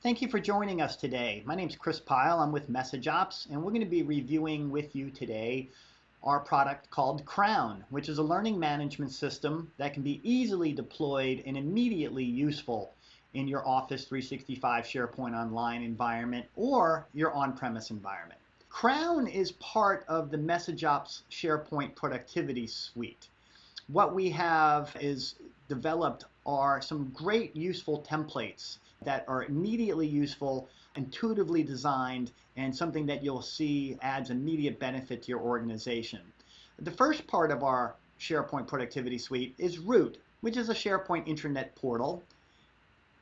Thank you for joining us today. My name is Chris Pyle. I'm with MessageOps, and we're going to be reviewing with you today our product called Crown, which is a learning management system that can be easily deployed and immediately useful in your Office 365 SharePoint Online environment or your on-premise environment. Crown is part of the MessageOps SharePoint Productivity Suite. What we have is developed are some great useful templates that are immediately useful, intuitively designed, and something that you'll see adds immediate benefit to your organization. The first part of our SharePoint Productivity Suite is Root, which is a SharePoint intranet portal.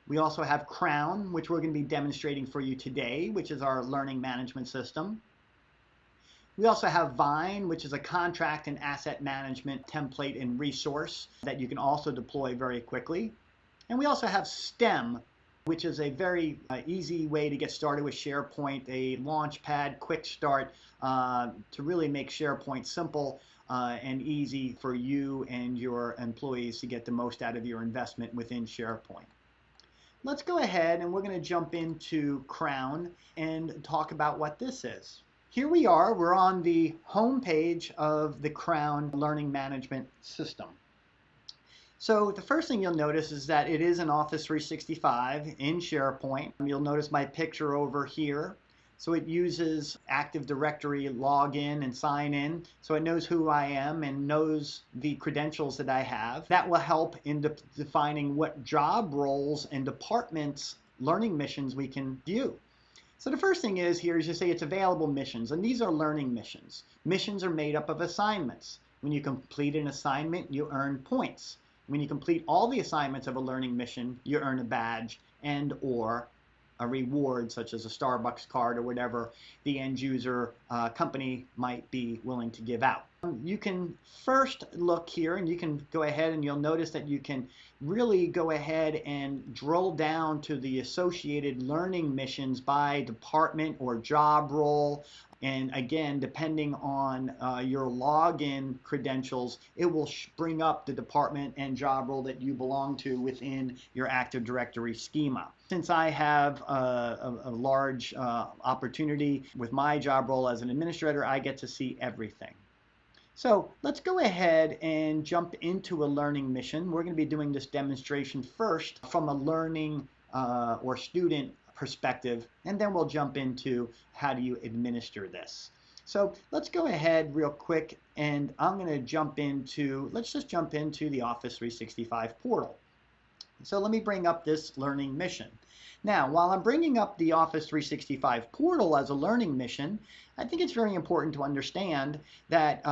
We also have Crown, which we're going to be demonstrating for you today, which is our learning management system. We also have Vine, which is a contract and asset management template and resource that you can also deploy very quickly. And we also have STEM, which is a very easy way to get started with SharePoint, a launch pad, quick start to really make SharePoint simple and easy for you and your employees to get the most out of your investment within SharePoint. Let's go ahead and we're going to jump into Crown and talk about what this is. Here we are, we're on the home page of the Crown Learning Management System. So the first thing you'll notice is that it is an Office 365 in SharePoint. You'll notice my picture over here. So it uses Active Directory login and sign in. So it knows who I am and knows the credentials that I have. That will help in defining what job roles and departments learning missions we can view. So the first thing is here is you say it's available missions, and these are learning missions. Missions are made up of assignments. When you complete an assignment, you earn points. When you complete all the assignments of a learning mission, you earn a badge and or a reward such as a Starbucks card or whatever the end user company might be willing to give out. You can first look here and you can go ahead and you'll notice that you can really go ahead and drill down to the associated learning missions by department or job role. And again, depending on your login credentials, it will bring up the department and job role that you belong to within your Active Directory schema. Since I have a large opportunity with my job role as an administrator, I get to see everything. So let's go ahead and jump into a learning mission. We're going to be doing this demonstration first from a learning or student perspective, and then we'll jump into how do you administer this. So let's go ahead real quick, and I'm going to let's just jump into the Office 365 portal. So let me bring up this learning mission. Now, while I'm bringing up the Office 365 portal as a learning mission, I think it's very important to understand that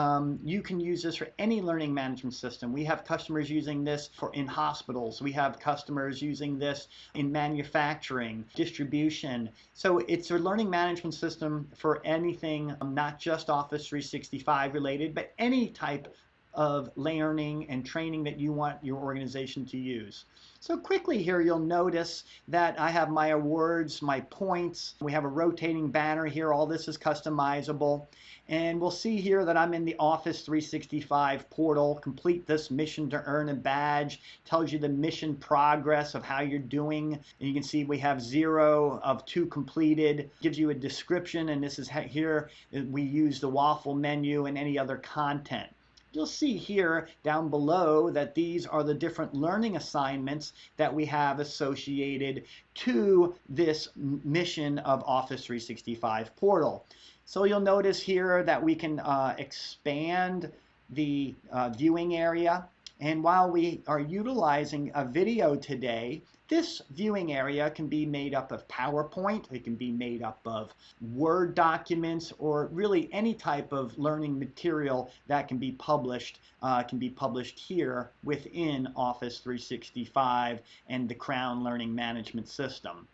you can use this for any learning management system. We have customers using this in hospitals. We have customers using this in manufacturing, distribution. So it's a learning management system for anything, not just Office 365 related, but any type of learning and training that you want your organization to use. So quickly here, you'll notice that I have my awards, my points. We have a rotating banner here. All this is customizable. And we'll see here that I'm in the Office 365 portal. Complete this mission to earn a badge. Tells you the mission progress of how you're doing. And you can see we have 0 of 2 completed. Gives you a description, and this is here we use the waffle menu and any other content. You'll see here down below that these are the different learning assignments that we have associated to this mission of Office 365 portal. So you'll notice here that we can expand the viewing area. And while we are utilizing a video today, this viewing area can be made up of PowerPoint, it can be made up of Word documents, or really any type of learning material that can be published here within Office 365 and the Crown Learning Management System.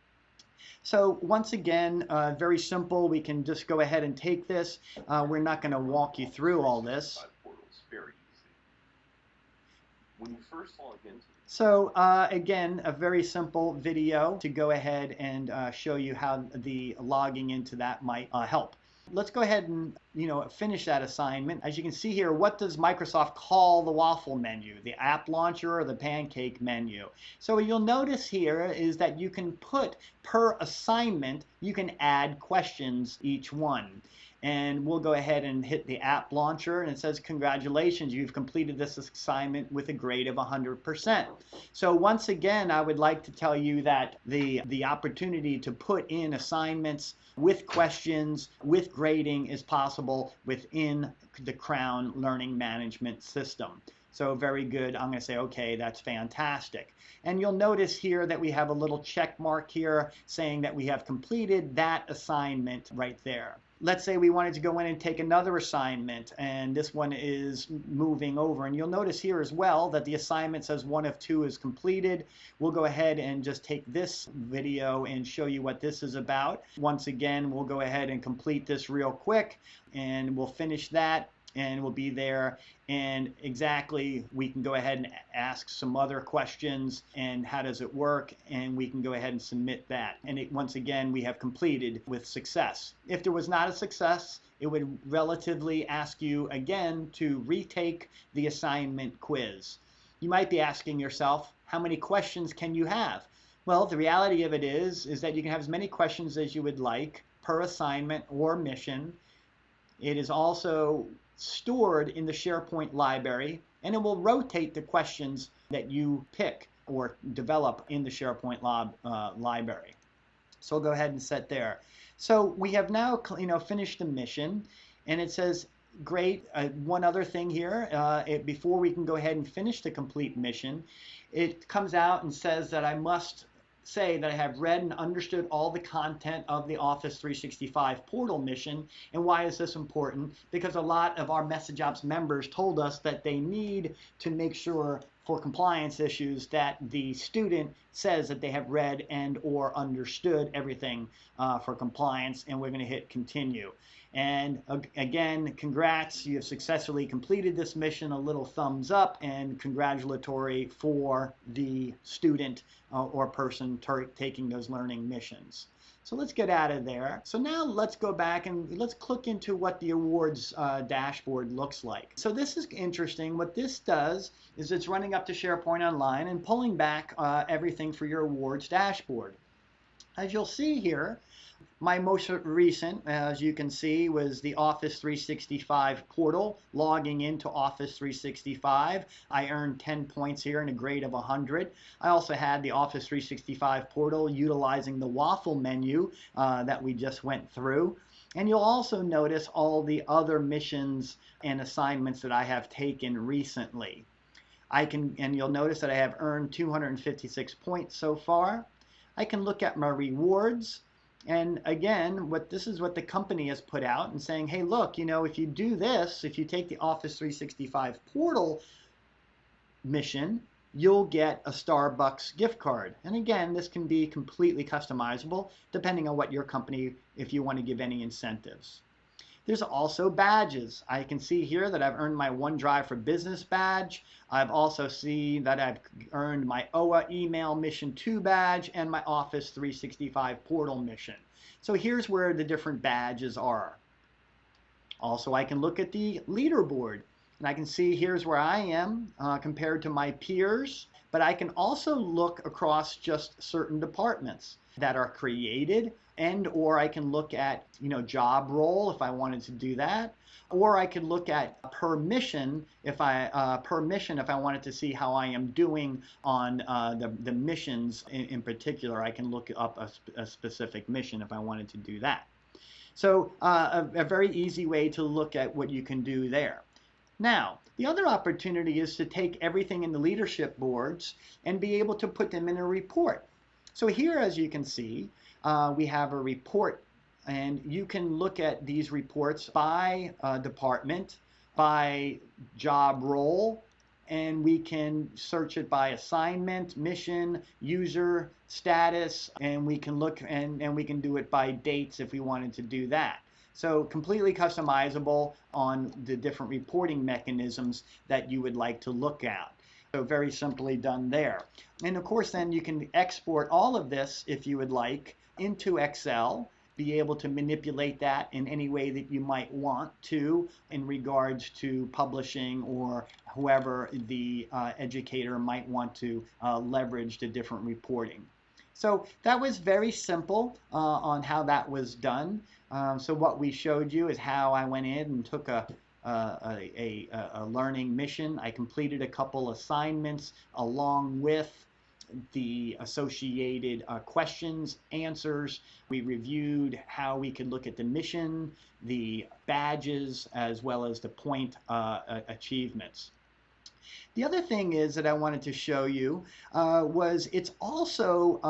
So once again, very simple. We can just go ahead and take this. We're not going to walk you through all this. When you first log into So again, a very simple video to go ahead and show you how the logging into that might help. Let's go ahead and finish that assignment. As you can see here, what does Microsoft call the waffle menu? The app launcher or the pancake menu? So what you'll notice here is that you can put per assignment, you can add questions each one. And we'll go ahead and hit the app launcher, and it says, congratulations, you've completed this assignment with a grade of 100%. So once again, I would like to tell you that the opportunity to put in assignments with questions, with grading is possible within the Crown Learning Management System. So very good. I'm going to say, okay, that's fantastic. And you'll notice here that we have a little check mark here saying that we have completed that assignment right there. Let's say we wanted to go in and take another assignment, and this one is moving over. And you'll notice here as well that the assignment says 1 of 2 is completed. We'll go ahead and just take this video and show you what this is about. Once again, we'll go ahead and complete this real quick, and we'll finish that. And we'll be there, and exactly we can go ahead and ask some other questions and how does it work, and we can go ahead and submit that. And once again, we have completed with success. If there was not a success, it would relatively ask you again to retake the assignment quiz. You might be asking yourself, how many questions can you have? Well, the reality of it is that you can have as many questions as you would like per assignment or mission. It is also stored in the SharePoint library, and it will rotate the questions that you pick or develop in the SharePoint library. So we'll go ahead and set there. So we have now finished the mission, and it says, great, one other thing here, before we can go ahead and finish the complete mission, it comes out and says that I must say that I have read and understood all the content of the Office 365 portal mission. And why is this important? Because a lot of our MessageOps members told us that they need to make sure for compliance issues that the student says that they have read and or understood everything for compliance, and we're going to hit continue. And again, congrats, you have successfully completed this mission. A little thumbs up and congratulatory for the student or person taking those learning missions. So let's get out of there. So now let's go back and let's click into what the awards dashboard looks like. So this is interesting. What this does is it's running up to SharePoint Online and pulling back everything for your awards dashboard. As you'll see here, my most recent, as you can see, was the Office 365 portal, logging into Office 365. I earned 10 points here and a grade of 100. I also had the Office 365 portal utilizing the waffle menu that we just went through. And you'll also notice all the other missions and assignments that I have taken recently. And you'll notice that I have earned 256 points so far. I can look at my rewards. And again, this is what the company has put out and saying, hey, look, if you do this, if you take the Office 365 portal mission, you'll get a Starbucks gift card. And again, this can be completely customizable depending on what your company, if you want to give any incentives. There's also badges. I can see here that I've earned my OneDrive for Business badge. I've also seen that I've earned my OA Email Mission 2 badge and my Office 365 Portal mission. So here's where the different badges are. Also, I can look at the leaderboard, and I can see here's where I am compared to my peers. But I can also look across just certain departments that are created, and or I can look at job role if I wanted to do that, or I could look at per mission if I wanted to see how I am doing on the missions in particular. I can look up a specific mission if I wanted to do that. So a very easy way to look at what you can do there. Now, the other opportunity is to take everything in the leadership boards and be able to put them in a report. So here, as you can see, we have a report, and you can look at these reports by department, by job role, and we can search it by assignment, mission, user, status, and we can look and we can do it by dates if we wanted to do that. So completely customizable on the different reporting mechanisms that you would like to look at. So very simply done there. And of course then you can export all of this if you would like into Excel, be able to manipulate that in any way that you might want to in regards to publishing or whoever the educator might want to leverage the different reporting. So that was very simple on how that was done. So what we showed you is how I went in and took a learning mission. I completed a couple assignments along with the associated questions, answers. We reviewed how we could look at the mission, the badges, as well as the point achievements. The other thing is that I wanted to show you was it's also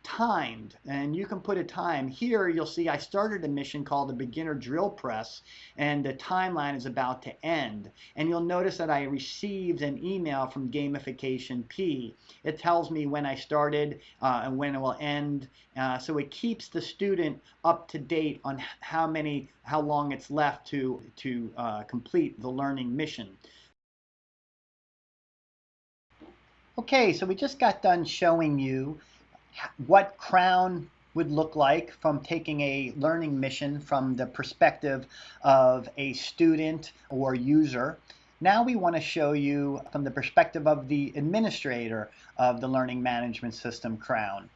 timed, and you can put a time. Here you'll see I started a mission called the Beginner Drill Press, and the timeline is about to end. And you'll notice that I received an email from Gamification P. It tells me when I started and when it will end, so it keeps the student up to date on how long it's left to complete the learning mission. Okay, so we just got done showing you what Crown would look like from taking a learning mission from the perspective of a student or user. Now we want to show you from the perspective of the administrator of the learning management system, Crown.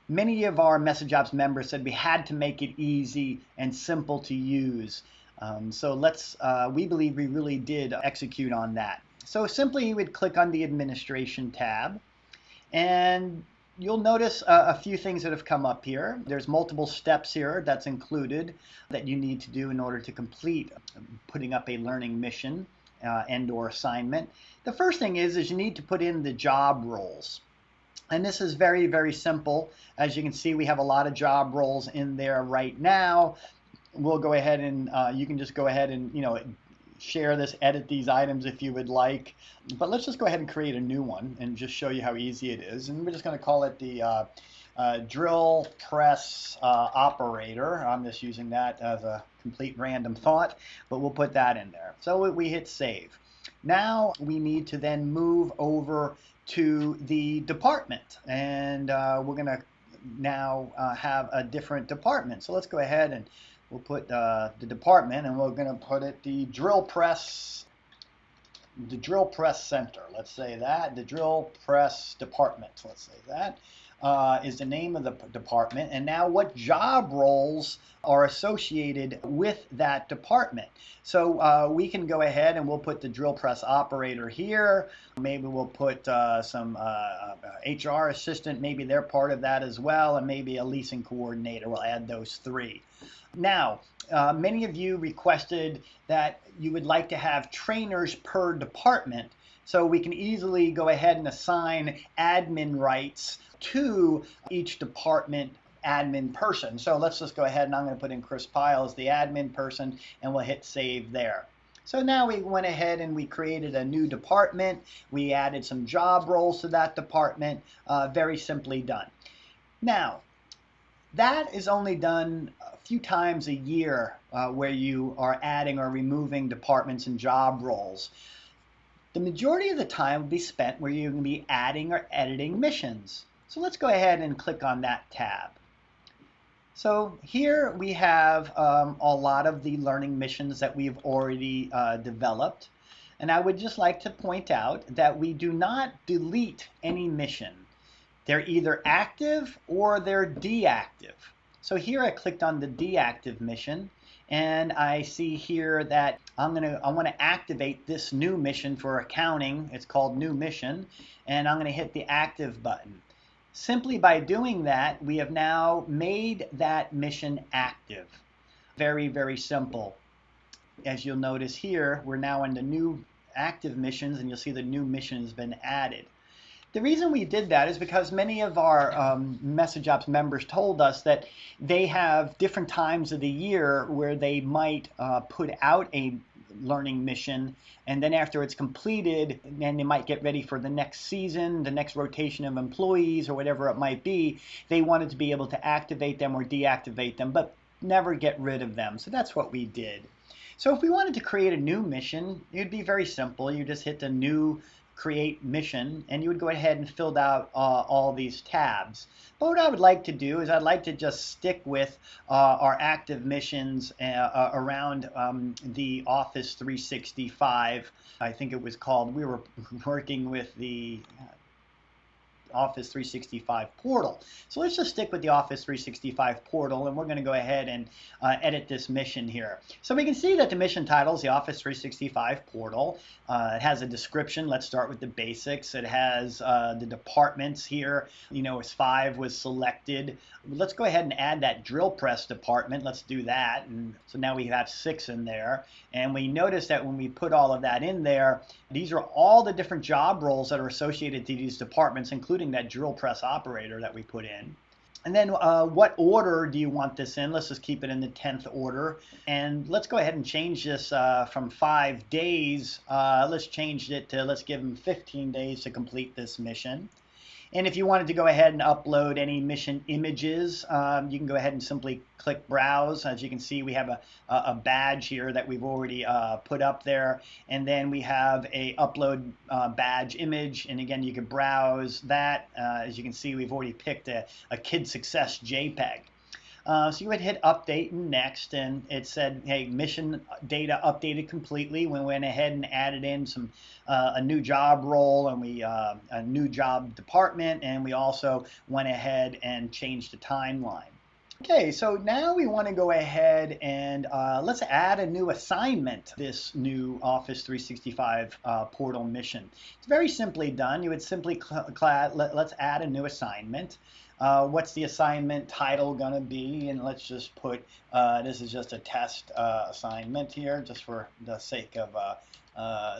Many of our MessageOps members said we had to make it easy and simple to use. We believe we really did execute on that. So simply you would click on the Administration tab, and you'll notice a few things that have come up here. There's multiple steps here that's included that you need to do in order to complete putting up a learning mission and or assignment. The first thing is you need to put in the job roles. And this is very, very simple. As you can see, we have a lot of job roles in there right now. We'll go ahead and you can just go ahead and share this, edit these items if you would like. But let's just go ahead and create a new one and just show you how easy it is. And we're just going to call it the drill press operator. I'm just using that as a complete random thought, but we'll put that in there. So we hit save. Now we need to then move over to the department, and we're going to now have a different department. So let's go ahead and we'll put the department, and we're going to put it the drill press center. Let's say that the drill press department. Let's say that is the name of the department. And now what job roles are associated with that department? So we can go ahead and we'll put the drill press operator here. Maybe we'll put some HR assistant. Maybe they're part of that as well, and maybe a leasing coordinator. We'll add those three. Now, many of you requested that you would like to have trainers per department, so we can easily go ahead and assign admin rights to each department admin person. So let's just go ahead, and I'm going to put in Chris Pyle as the admin person, and we'll hit save there. So now we went ahead and we created a new department. We added some job roles to that department. Very simply done. Now, that is only done a few times a year where you are adding or removing departments and job roles. The majority of the time will be spent where you're going to be adding or editing missions. So let's go ahead and click on that tab. So here we have a lot of the learning missions that we've already developed. And I would just like to point out that we do not delete any mission. They're either active or they're deactive. So here I clicked on the deactive mission, and I see here that I want to activate this new mission for accounting. It's called new mission, and I'm going to hit the active button. Simply by doing that, we have now made that mission active. Very, very simple. As you'll notice here, we're now in the new active missions, and you'll see the new mission has been added. The reason we did that is because many of our MessageOps members told us that they have different times of the year where they might put out a learning mission, and then after it's completed, and they might get ready for the next season, the next rotation of employees, or whatever it might be. They wanted to be able to activate them or deactivate them, but never get rid of them. So that's what we did. So if we wanted to create a new mission, it'd be very simple. You just hit the new create mission, and you would go ahead and fill out all these tabs. But what I would like to do is I'd like to just stick with our active missions around the Office 365. I think it was called, we were working with the Office 365 portal. So let's just stick with the Office 365 portal, and we're going to go ahead and edit this mission here. So we can see that the mission title is the Office 365 portal. It has a description. Let's start with the basics. It has the departments here. You know, as 5 was selected. Let's go ahead and add that drill press department. Let's do that. And so now we have 6 in there. And we notice that when we put all of that in there, these are all the different job roles that are associated to these departments, including that drill press operator that we put in. And then what order do you want this in? Let's just keep it in the 10th order. And let's go ahead and change this from 5 days. Let's change it to, let's give them 15 days to complete this mission. And if you wanted to go ahead and upload any mission images, you can go ahead and simply click Browse. As you can see, we have a badge here that we've already put up there. And then we have a upload badge image. And again, you can browse that. As you can see, we've already picked a Kid Success JPEG. So you would hit update and next, and it said, hey, mission data updated completely. We went ahead and added in some a new job role, and a new job department, and we also went ahead and changed the timeline. Okay, so now we want to go ahead and let's add a new assignment to this new Office 365 portal mission. It's very simply done. You would simply let's add a new assignment. What's the assignment title going to be? And let's just put, this is just a test assignment here, just for the sake of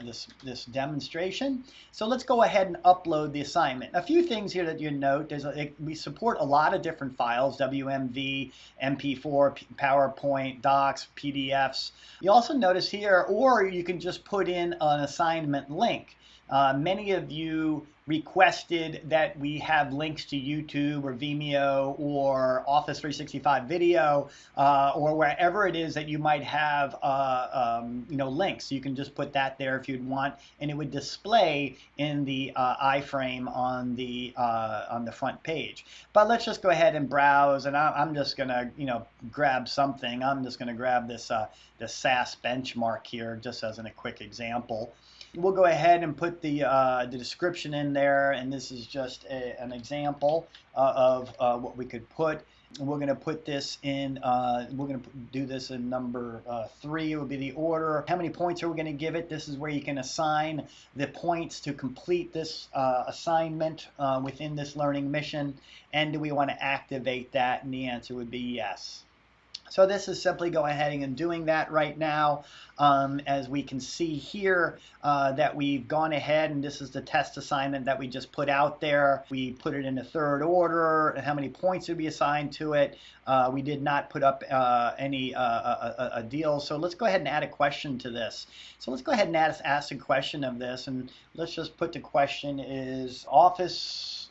this demonstration. So let's go ahead and upload the assignment. A few things here that you note, we support a lot of different files, WMV, MP4, PowerPoint, docs, PDFs. You also notice here, or you can just put in an assignment link. Many of you requested that we have links to YouTube or Vimeo or Office 365 video or wherever it is that you might have links. You can just put that there if you'd want, and it would display in the iframe on the front page. But let's just go ahead and browse, and I'm just gonna grab something. I'm just gonna grab this the SAS benchmark here, just as a quick example. We'll go ahead and put the description in there, and this is just an example of what we could put. And we're going to put this in, we're going to do this in number 3, it would be the order. How many points are we going to give it? This is where you can assign the points to complete this assignment within this learning mission. And do we want to activate that? And the answer would be yes. So this is simply going ahead and doing that right now. As we can see here that we've gone ahead, and this is the test assignment that we just put out there. We put it in the 3rd order, and how many points would be assigned to it. We did not put up any deal. So let's go ahead and add a question to this. So let's go ahead and ask a question of this, and let's just put the question is Office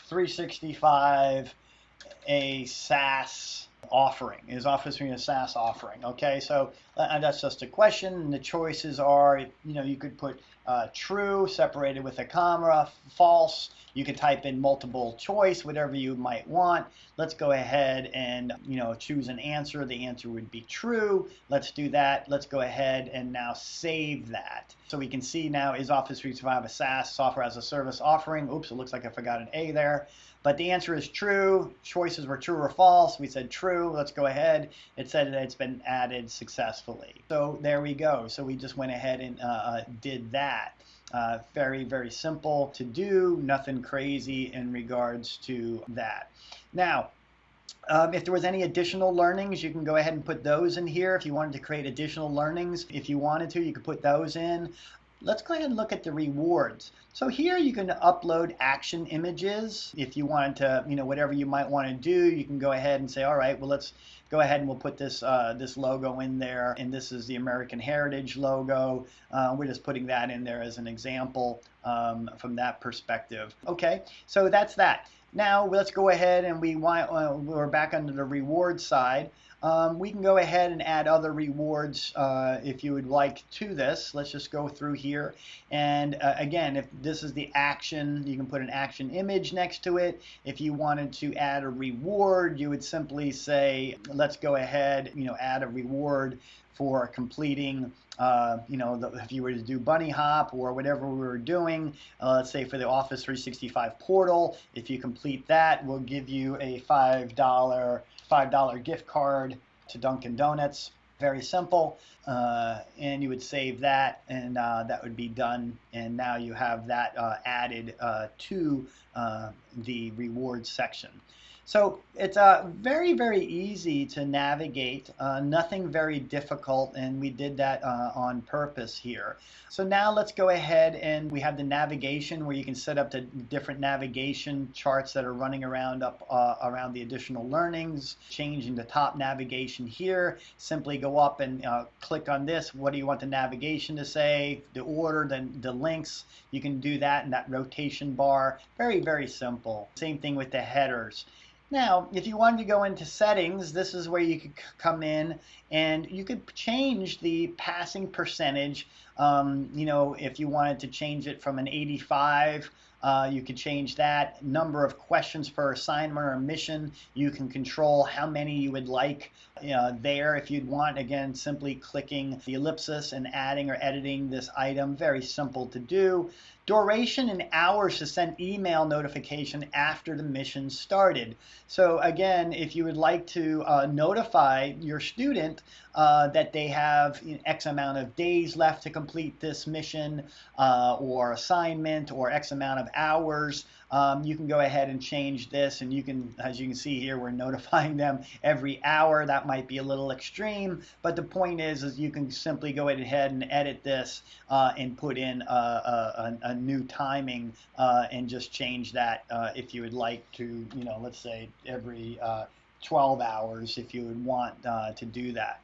365 a SaaS offering? Is Office 365 a SaaS offering? Okay, so that's just a question, and the choices are, you could put true separated with a comma, false. You could type in multiple choice, whatever you might want. Let's go ahead and choose an answer. The answer would be true. Let's do that. Let's go ahead and now save that. So we can see now, is Office 365 a SaaS, software as a service offering? Oops, it looks like I forgot an A there. But the answer is true. Choices were true or false. We said true. Let's go ahead. It said that it's been added successfully. So there we go. So we just went ahead and did that. Very, very simple to do. Nothing crazy in regards to that. Now, if there was any additional learnings, you can go ahead and put those in here. If you wanted to create additional learnings, if you wanted to, you could put those in. Let's go ahead and look at the rewards. So here you can upload action images. If you wanted to, whatever you might want to do, you can go ahead and say, all right, well, let's go ahead and we'll put this this logo in there. And this is the American Heritage logo. We're just putting that in there as an example from that perspective. Okay, so that's that. Now let's go ahead and we're back under the reward side. We can go ahead and add other rewards if you would like to this. Let's just go through here. And again, if this is the action, you can put an action image next to it. If you wanted to add a reward, you would simply say, let's go ahead, add a reward for completing, if you were to do bunny hop or whatever we were doing, let's say for the Office 365 portal, if you complete that, we'll give you a $5 gift card to Dunkin' Donuts. Very simple. And you would save that, and that would be done. And now you have that added to the rewards section. So it's very, very easy to navigate, nothing very difficult, and we did that on purpose here. So now let's go ahead, and we have the navigation where you can set up the different navigation charts that are running around around the additional learnings. Changing the top navigation here, simply go up and click on this. What do you want the navigation to say? The order, then the links. You can do that in that rotation bar. Very, very simple. Same thing with the headers. Now, if you wanted to go into settings, this is where you could come in and you could change the passing percentage. If you wanted to change it from an 85, you could change that. Number of questions per assignment or mission, you can control how many you would like there. If you'd want, again, simply clicking the ellipsis and adding or editing this item. Very simple to do. Duration in hours to send email notification after the mission started. So again, if you would like to notify your student that they have X amount of days left to complete this mission or assignment, or X amount of hours, you can go ahead and change this, and you can, as you can see here, we're notifying them every hour. That might be a little extreme, but the point is you can simply go ahead and edit this and put in a new timing and just change that if you would like to, let's say every 12 hours if you would want to do that.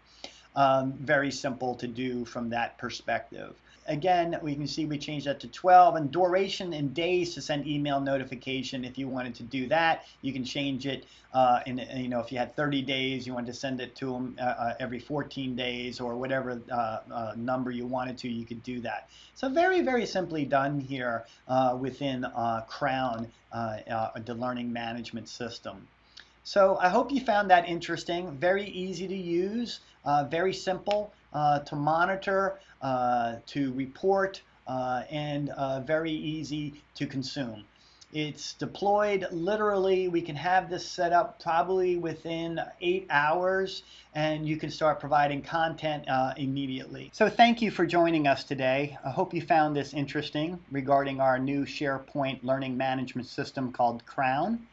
Very simple to do from that perspective. Again, we can see we changed that to 12, and duration in days to send email notification. If you wanted to do that, you can change it. If you had 30 days, you wanted to send it to them every 14 days or whatever number you wanted to, you could do that. So very, very simply done here within Crown, the learning management system. So I hope you found that interesting. Very easy to use, very simple to monitor, to report, and very easy to consume. It's deployed literally. We can have this set up probably within 8 hours, and you can start providing content immediately. So thank you for joining us today. I hope you found this interesting regarding our new SharePoint learning management system called Crown.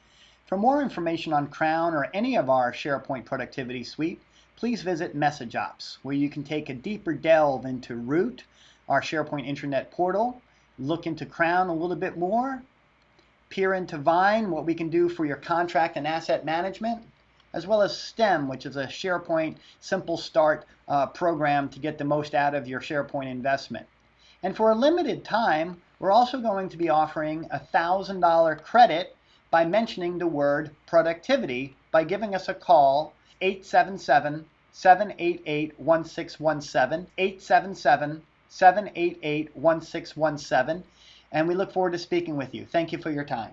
For more information on Crown or any of our SharePoint productivity suite, please visit MessageOps, where you can take a deeper delve into Root, our SharePoint intranet portal, look into Crown a little bit more, peer into Vine, what we can do for your contract and asset management, as well as STEM, which is a SharePoint Simple Start program to get the most out of your SharePoint investment. And for a limited time, we're also going to be offering a $1,000 credit by mentioning the word productivity by giving us a call, 877-788-1617, 877-788-1617, and we look forward to speaking with you. Thank you for your time.